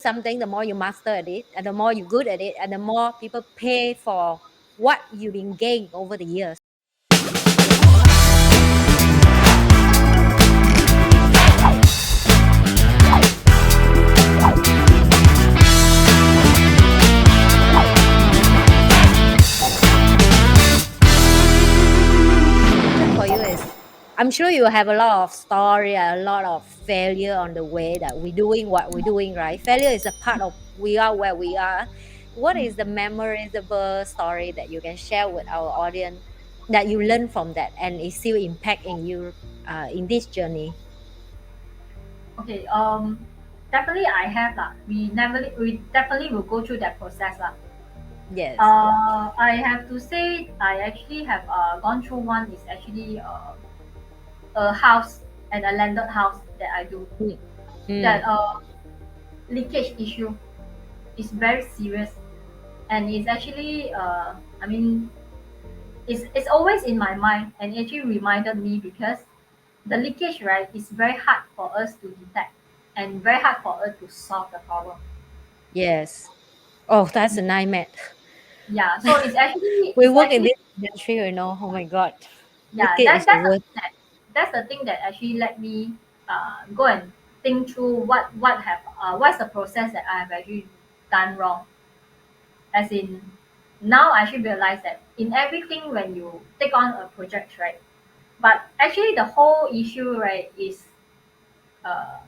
something, the more you master at it, and the more you're good at it, and the more people pay for what you've been gained over the years. For you is, I'm sure you have a lot of story, a lot of failure on the way that we're doing what we're doing, right? Failure is a part of we are where we are. What is the memorable story that you can share with our audience that you learn from that and is still impacting you in this journey? Okay, definitely I have lah. We definitely will go through that process lah. Yes. I have to say I actually have gone through one is actually a house and a landed house that I do. Mm. That Mm. leakage issue is very serious, and it's actually I mean it's always in my mind and it actually reminded me because the leakage right is very hard for us to detect and very hard for us to solve the problem. Yes. Oh, that's a nightmare. Yeah, so it's actually We it's work in actually this industry, Oh my God. yeah, Leakage is the worst. that's the thing that actually let me go and think through what have what's the process that I have actually done wrong. As in, now I actually realize that in everything when you take on a project, right? But actually, the whole issue, right, is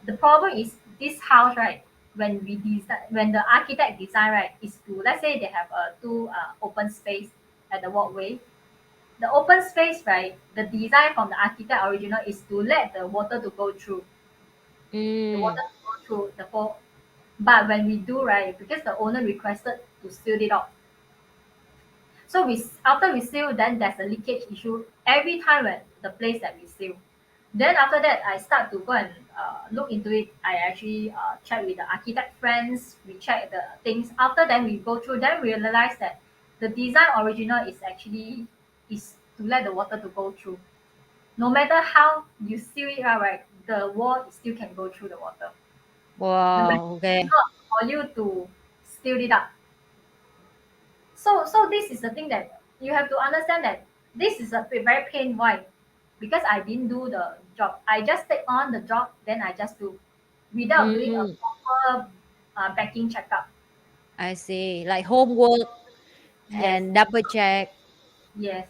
the problem is this house, right? When we design, when the architect design, right, is to let's say they have two open space at the walkway. The open space, right? The design from the architect original is to let the water to go through, the water Mm. to go through the whole. But when we do, right, because the owner requested to seal it up, so after we seal, then there's a leakage issue every time when the place that we seal. Then after that, I start to go and look into it. I actually check with the architect friends. We check the things. After then we go through. Then we realize that the design original is actually is to let the water to go through. No matter how you seal it out, right, the wall still can go through the water. The method Wow. is Okay. not for you to seal it up. So this is the thing that you have to understand that this is a very pain. Why? Because I didn't do the job. I just take on the job, then I just do without doing a Mm. proper backing checkup. I see. Like homework Yes, and double check. yes.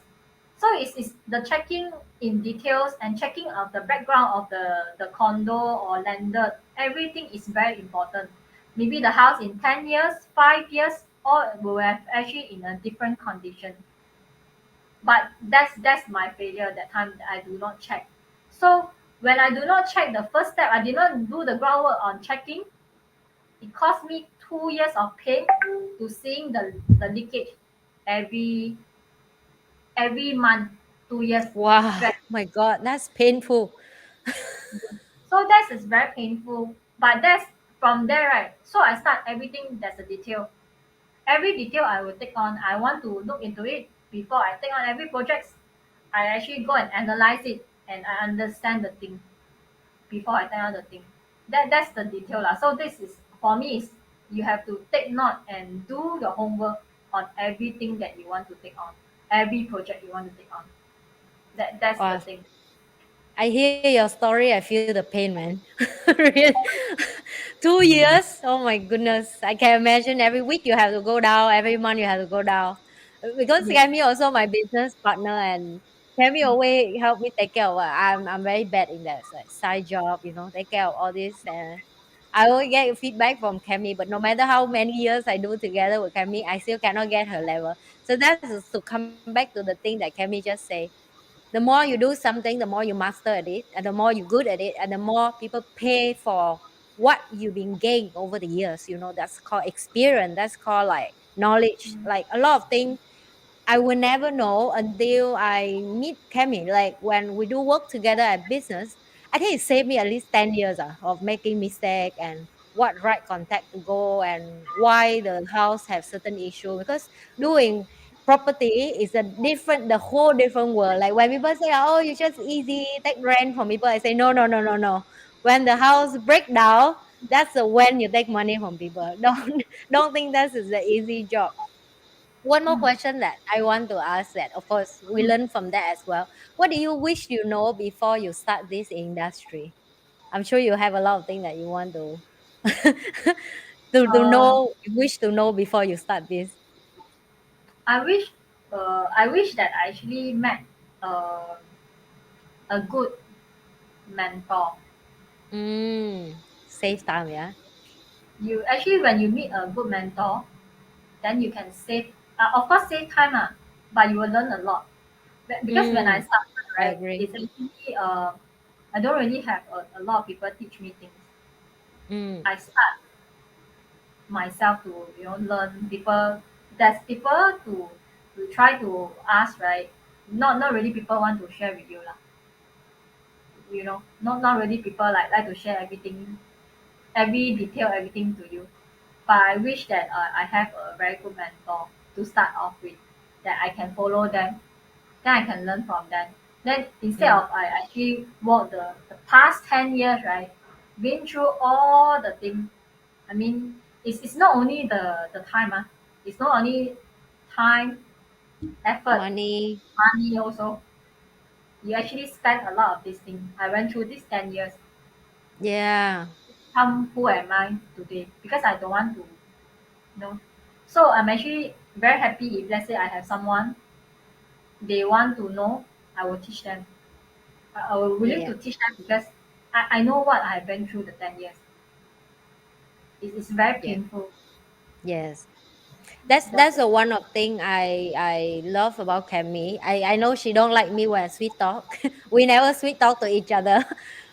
So it's the checking in details and checking of the background of the condo or landed. Everything is very important. Maybe the house in 10 years, 5 years, or will have actually in a different condition. But that's my failure that time that I do not check. So when I do not check the first step, I did not do the groundwork on checking. It cost me 2 years of pain to seeing the leakage every every month, 2 years Wow. straight. My God, that's painful. So that is very painful. But that's from there, right? So I start everything. There's a detail. Every detail I will take on. I want to look into it before I take on every project. I actually go and analyze it and I understand the thing before I tell the thing. That's the detail lah. So this is for me is you have to take note and do your homework on everything that you want to take on, every project you want to take on. That's the Wow. thing. I hear your story. I feel the pain, man. Really. 2 years. Oh my goodness. I can imagine every week you have to go down. Every month you have to go down. Because Yes. Cammy also my business partner and Cammy always help me take care of. I'm very bad in that like, side job. Take care of all this. And I will get feedback from Cammy, but no matter how many years I do together with Cammy, I still cannot get her level. So that's to come back to the thing that Cammy just say. The more you do something, the more you master at it, and the more you're good at it, and the more people pay for what you've been gained over the years. That's called experience. That's called like knowledge. Like a lot of things I will never know until I meet Cammy. Like when we do work together at business, I think it saved me at least 10 years of making mistake and what right contact to go and why the house have certain issue. Because doing property is the whole different world. Like when people say, oh, you just easy, take rent from people, I say, no, no, no, no, no. When the house break down, That's the when you take money from people. Don't think that is the easy job. One more question that I want to ask that of course we learn from that as well. What do you wish you know before you start this industry? I'm sure you have a lot of things that you want to to Uh, know, you wish to know before you start this. I wish I wish that I actually met uh, a good mentor. Save time, yeah. You actually when you meet a good mentor, then you can save of course save time but you will learn a lot. Because when I Mm, started, I right, agree. it's actually I don't really have a lot of people teach me things. Mm, I start myself to learn people. There's people to try to ask, right. Not really people want to share with you lah. Not really people like to share everything, every detail, everything to you. But I wish that I have a very good mentor to start off with, that I can follow them, then I can learn from them. Then instead mm, of I actually walk the past 10 years, right, been through all the things. I mean, it's not only the time, it's not only time, effort, money, money also. You actually spend a lot of these things. I went through these 10 years. yeah, Come, who am I today? Because I don't want to, you know. So I'm actually very happy if let's say I have someone they want to know, I will teach them. I will willing yeah, to teach them because I know what I have been through the 10 years. It's very yeah, painful. yes. That's That's the one of thing I love about Cammy. I know she don't like me when I sweet talk. We never sweet talk to each other,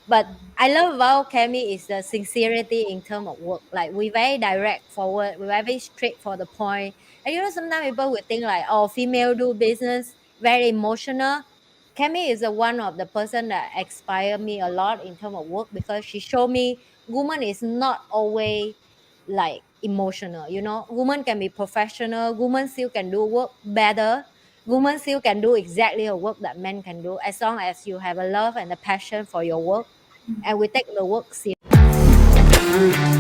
but I love about Cammy is the sincerity in term of work. Like we very direct forward, we very straight for the point. And sometimes people would think like, oh, female do business very emotional. Cammy is the one of the person that inspire me a lot in term of work because she show me woman is not always like emotional. Women can be professional, women still can do work better, women still can do exactly the work that men can do as long as you have a love and a passion for your work and we take the work seriously.